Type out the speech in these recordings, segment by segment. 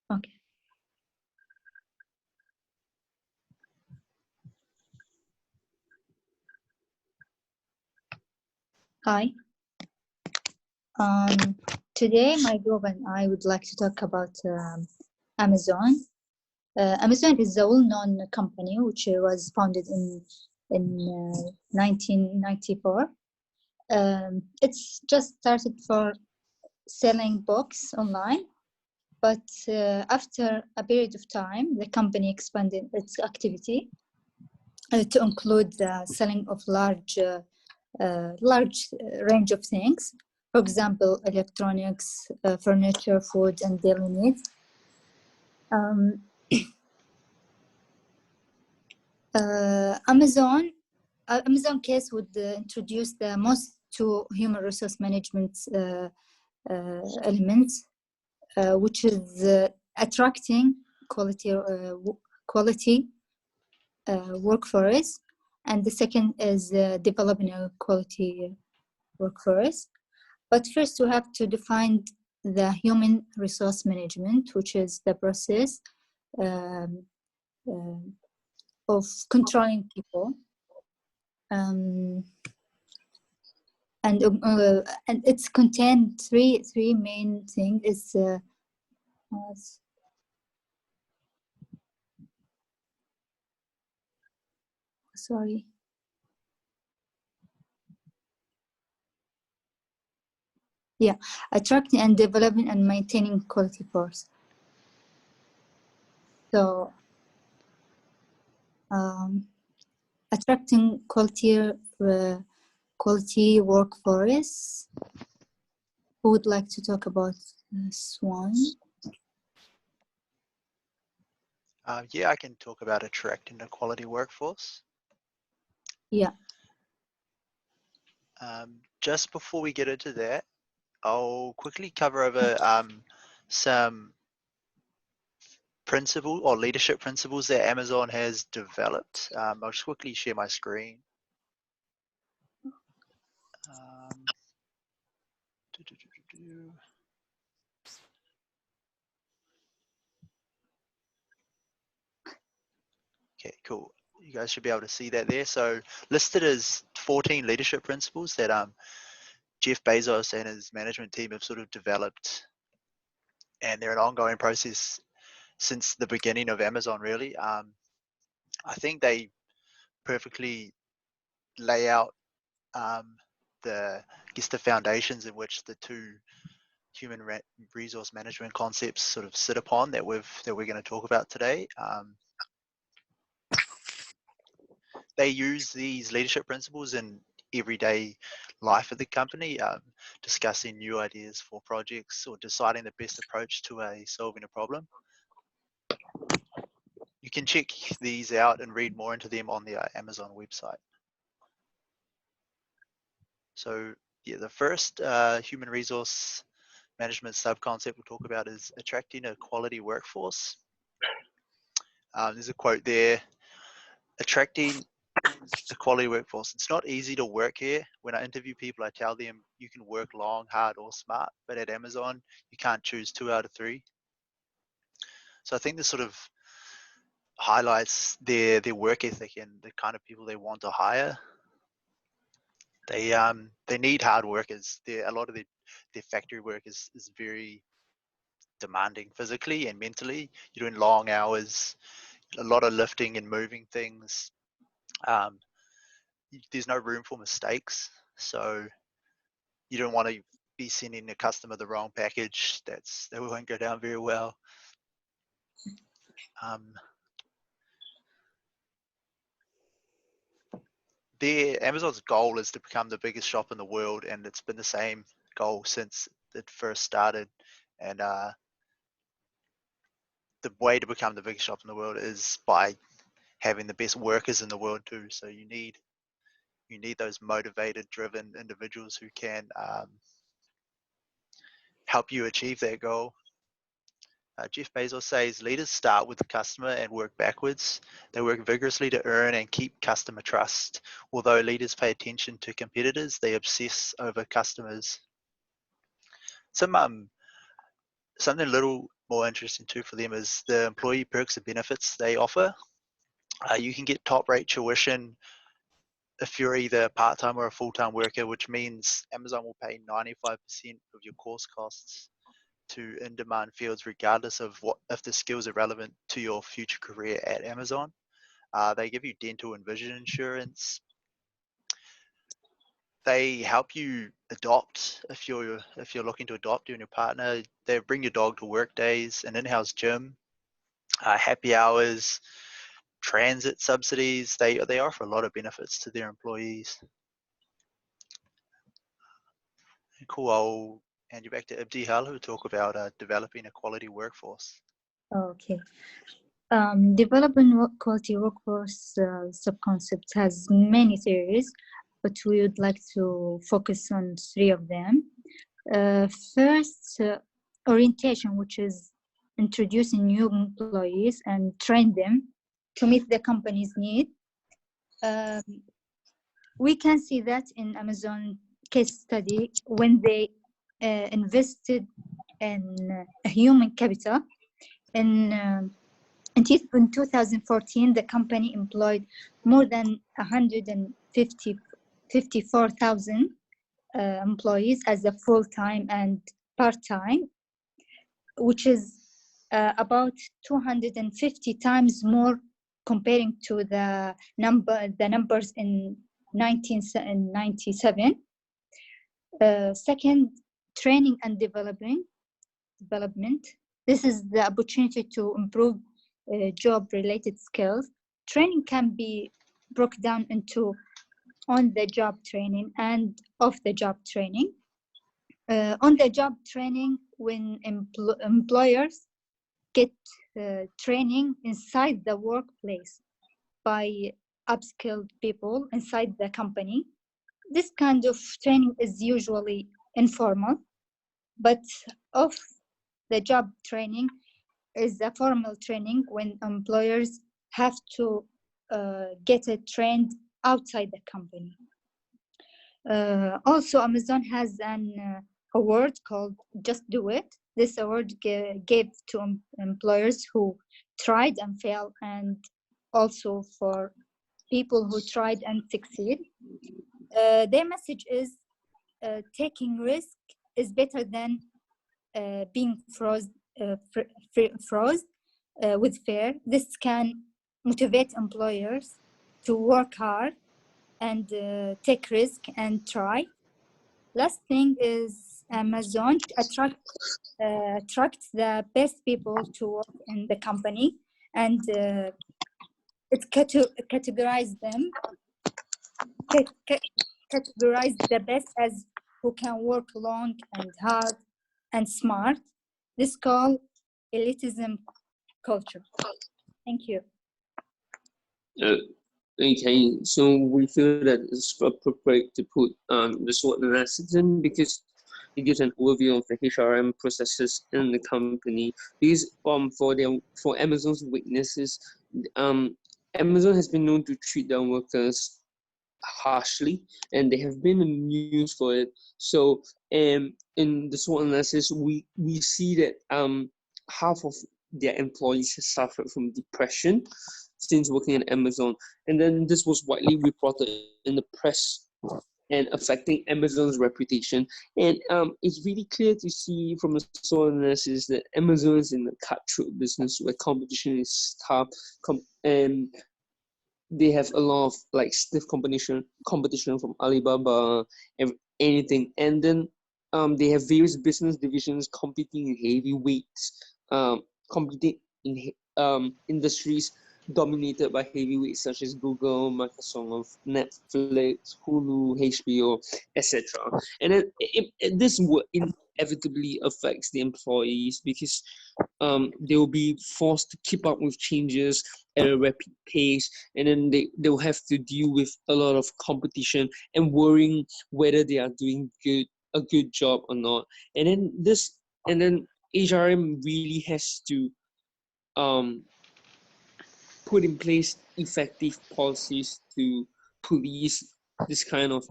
Okay. Hi. Today, my group and I would like to talk about Amazon. Amazon is a well-known company which was founded in 1994. It's just started for selling books online, but after a period of time, the company expanded its activity to include the selling of large range of things. For example, electronics, furniture, food, and daily needs. Amazon case would introduce the most two human resource management elements, which is attracting quality workforce, and the second is developing a quality workforce. But first, we have to define the human resource management, which is the process of controlling people. And it's contained three main things. Is sorry. Yeah, attracting and developing and maintaining quality force. So, attracting quality workforce. Who would like to talk about this one? Yeah, I can talk about attracting a quality workforce. Yeah. Just before we get into that, I'll quickly cover over some principle or leadership principles that Amazon has developed. I'll just quickly share my screen. Okay, cool. You guys should be able to see that there. So listed as 14 leadership principles that Jeff Bezos and his management team have sort of developed, and they're an ongoing process since the beginning of Amazon, really. I think they perfectly lay out the foundations in which the two human resource management concepts sort of sit upon that we're going to talk about today. They use these leadership principles in everyday life of the company, discussing new ideas for projects or deciding the best approach to solving a problem. You can check these out and read more into them on the Amazon website. So yeah, the first human resource management sub-concept we'll talk about is attracting a quality workforce. There's a quote there, attracting a quality workforce. It's not easy to work here. When I interview people, I tell them you can work long, hard, or smart, but at Amazon, you can't choose 2 out of 3. So I think this sort of highlights their work ethic and the kind of people they want to hire. They need hard workers. A lot of their factory work is very demanding physically and mentally. You're doing long hours, a lot of lifting and moving things. There's no room for mistakes, so you don't want to be sending a customer the wrong package. That won't go down very well. Amazon's goal is to become the biggest shop in the world, and it's been the same goal since it first started. And the way to become the biggest shop in the world is by having the best workers in the world too. So you need those motivated, driven individuals who can help you achieve that goal. Jeff Bezos says leaders start with the customer and work backwards. They work vigorously to earn and keep customer trust. Although leaders pay attention to competitors, they obsess over customers. Something a little more interesting too for them is the employee perks and benefits they offer. You can get top rate tuition if you're either a part-time or a full-time worker, which means Amazon will pay 95% of your course costs to in-demand fields, regardless of what if the skills are relevant to your future career at Amazon. They give you dental and vision insurance. They help you adopt if you're looking to adopt you and your partner. They bring your dog to work days, an in-house gym, happy hours, transit subsidies. They offer a lot of benefits to their employees. Cool. I'll hand you back to Ibtihal, who will talk about developing a quality workforce. Okay. Developing quality workforce sub-concept has many theories, but we would like to focus on 3 of them. First, orientation, which is introducing new employees and train them to meet the company's need. We can see that in Amazon case study when they invested in human capital. In 2014, the company employed more than 154,000 employees as a full-time and part-time, which is about 250 times more comparing to the numbers in 1997. Second, training and development. This is the opportunity to improve job-related skills. Training can be broken down into on-the-job training and off-the-job training. On-the-job training, when employers get training inside the workplace by upskilled people inside the company. This kind of training is usually informal, but off-the-job training is a formal training when employers have to get it trained outside the company. Also, Amazon has an award called Just Do It. This award gave to employers who tried and failed, and also for people who tried and succeed. Their message is taking risk is better than being froze with fear. This can motivate employers to work hard and take risk and try. Last thing is Amazon attracts the best people to work in the company, and it categorize them. Categorize the best as who can work long and hard and smart. This is called elitism culture. Thank you. Okay, so we feel that it's appropriate to put the SWOT analysis in because it gives an overview of the HRM processes in the company. Because for Amazon's weaknesses, Amazon has been known to treat their workers harshly, and they have been in the news for it. So in the SWOT analysis, we see that half of their employees have suffered from depression since working at Amazon, and then this was widely reported in the press and affecting Amazon's reputation. And it's really clear to see from the SWOT analysis that Amazon is in a cutthroat business where competition is tough, and they have a lot of like stiff competition from Alibaba and anything, and then they have various business divisions competing in heavyweights, competing in industries dominated by heavyweights such as Google, Microsoft, Netflix, Hulu, HBO, etc. And then this will inevitably affects the employees because they will be forced to keep up with changes at a rapid pace, and then they will have to deal with a lot of competition and worrying whether they are doing a good job or not. And then HRM really has to put in place effective policies to police this kind of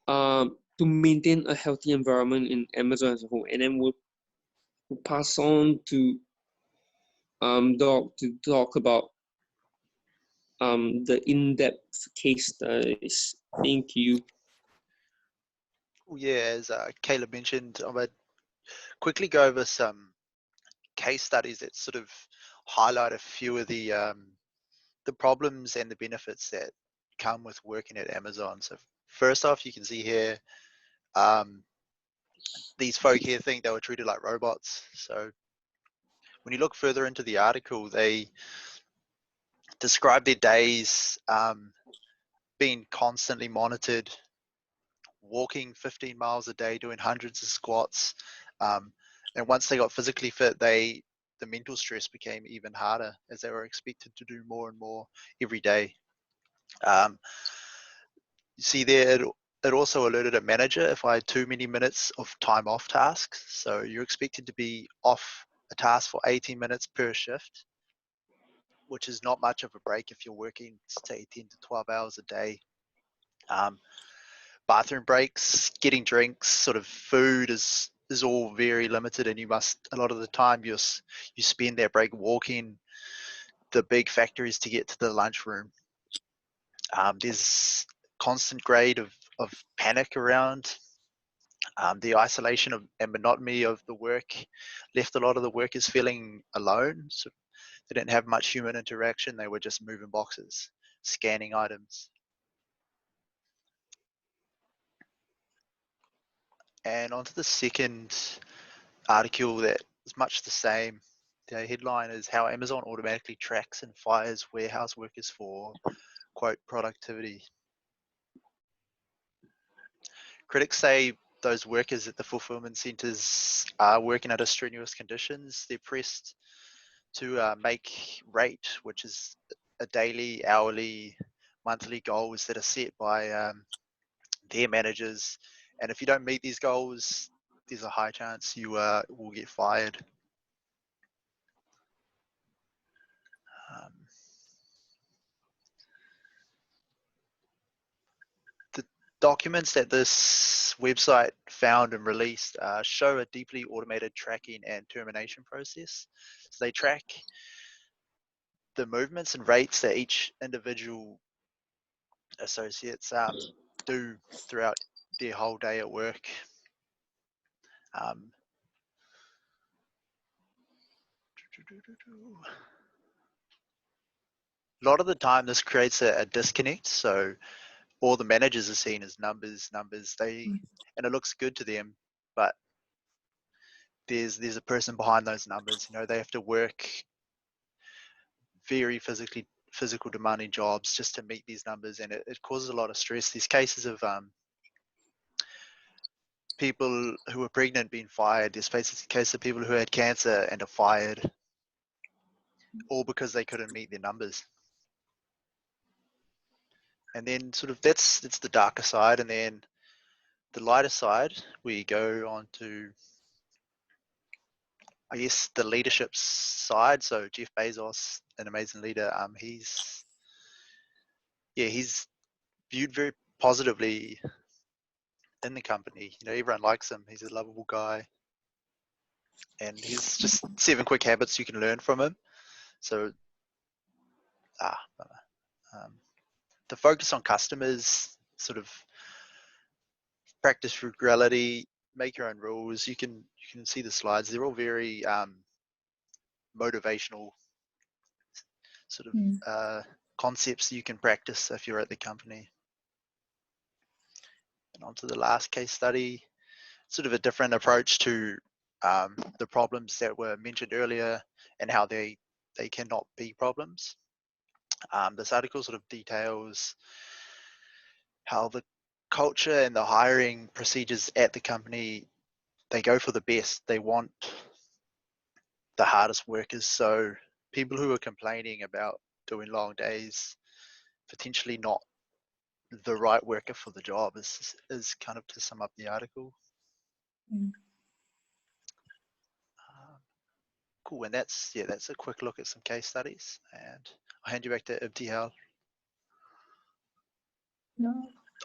to maintain a healthy environment in Amazon as a whole. And then pass on to Doc to talk about the in-depth case studies. Thank you. Yeah, as Caleb mentioned, I'm going to quickly go over some case studies that sort of highlight a few of the problems and the benefits that come with working at Amazon. So first off, you can see here, these folk here think they were treated like robots. So when you look further into the article, they describe their days being constantly monitored, walking 15 miles a day, doing hundreds of squats. And once they got physically fit, the mental stress became even harder as they were expected to do more and more every day. You see there, it also alerted a manager if I had too many minutes of time off tasks. So you're expected to be off a task for 18 minutes per shift, which is not much of a break if you're working, say, 10 to 12 hours a day. Bathroom breaks, getting drinks, sort of food is all very limited, and you must, a lot of the time you spend that break walking. The big factor is to get to the lunchroom. There's constant grade of panic around. The isolation and monotony of the work left a lot of the workers feeling alone. So they didn't have much human interaction. They were just moving boxes, scanning items. And onto the second article that is much the same. The headline is how Amazon automatically tracks and fires warehouse workers for, quote, productivity. Critics say those workers at the fulfillment centers are working under strenuous conditions. They're pressed to make rate, which is a daily, hourly, monthly goals that are set by their managers. And if you don't meet these goals, there's a high chance you will get fired. The documents that this website found and released show a deeply automated tracking and termination process. So they track the movements and rates that each individual associates do throughout their whole day at work. A lot of the time this creates a disconnect. So all the managers are seen as numbers, and it looks good to them, but there's a person behind those numbers. You know, they have to work very physical demanding jobs just to meet these numbers, and it causes a lot of stress. These cases of people who are pregnant being fired, there's cases of people who had cancer and are fired, all because they couldn't meet their numbers. And then sort of that's the darker side, and then the lighter side, we go on to, I guess, the leadership side. So Jeff Bezos, an amazing leader, he's viewed very positively in the company. You know, everyone likes him. He's a lovable guy, and he's just 7 quick habits you can learn from him. So, the focus on customers, sort of practice frugality, make your own rules. You can see the slides. They're all very motivational sort of concepts you can practice if you're at the company. And on to the last case study, sort of a different approach to the problems that were mentioned earlier and how they cannot be problems. This article sort of details how the culture and the hiring procedures at the company, they go for the best. They want the hardest workers. So people who are complaining about doing long days, potentially not the right worker for the job, is kind of to sum up the article. Cool, and that's a quick look at some case studies, and I'll hand you back to Ibtihal. No.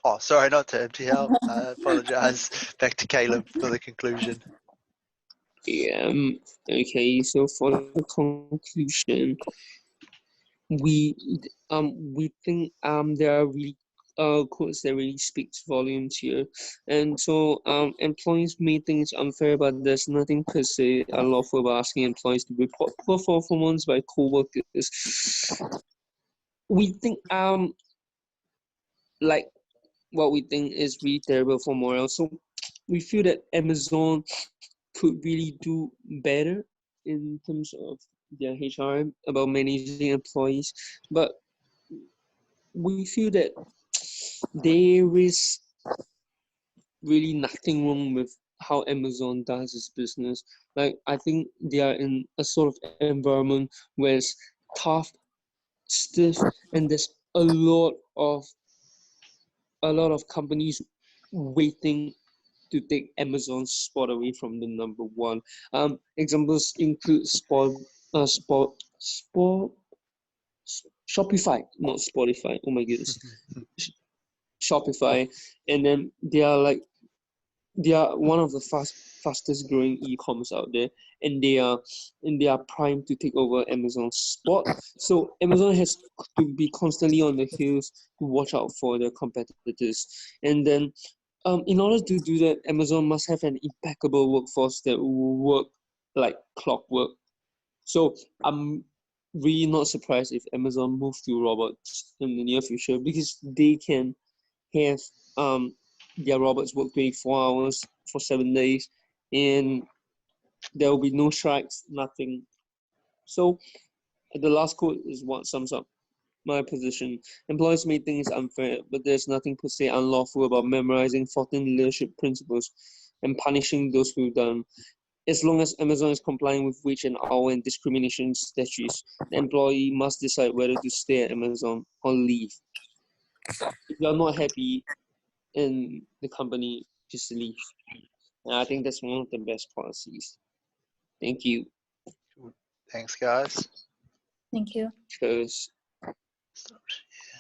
Oh, sorry, not to Ibtihal. I apologize. Back to Caleb for the conclusion. Okay, so for the conclusion, we think there are really quotes that really speaks volumes here, and so employees may think it's unfair, but there's nothing per se unlawful about asking employees to report poor performance by co-workers. We think like what we think is really terrible for morale. So we feel that Amazon could really do better in terms of their HRM about managing employees, but we feel that there is really nothing wrong with how Amazon does its business. Like I think they are in a sort of environment where it's tough, stiff, and there's a lot of companies waiting to take Amazon's spot away from the number one. Examples include Shopify, not Spotify. Oh my goodness, Shopify, and then they are one of the fastest growing e-commerce out there, and they are primed to take over Amazon's spot. So Amazon has to be constantly on the heels to watch out for their competitors, and then in order to do that, Amazon must have an impeccable workforce that will work like clockwork. So I'm really not surprised if Amazon moves to robots in the near future, because they can have their robots work 24 hours for 7 days, and there will be no strikes, nothing. So the last quote is what sums up my position. Employers may think it's unfair, but there's nothing per se unlawful about memorizing 14 leadership principles and punishing those who've done. As long as Amazon is complying with wage and hour and discrimination statutes, the employee must decide whether to stay at Amazon or leave. If you're not happy in the company, just leave. And I think that's one of the best policies. Thank you. Thanks, guys. Thank you. Cheers. Stop. Yeah.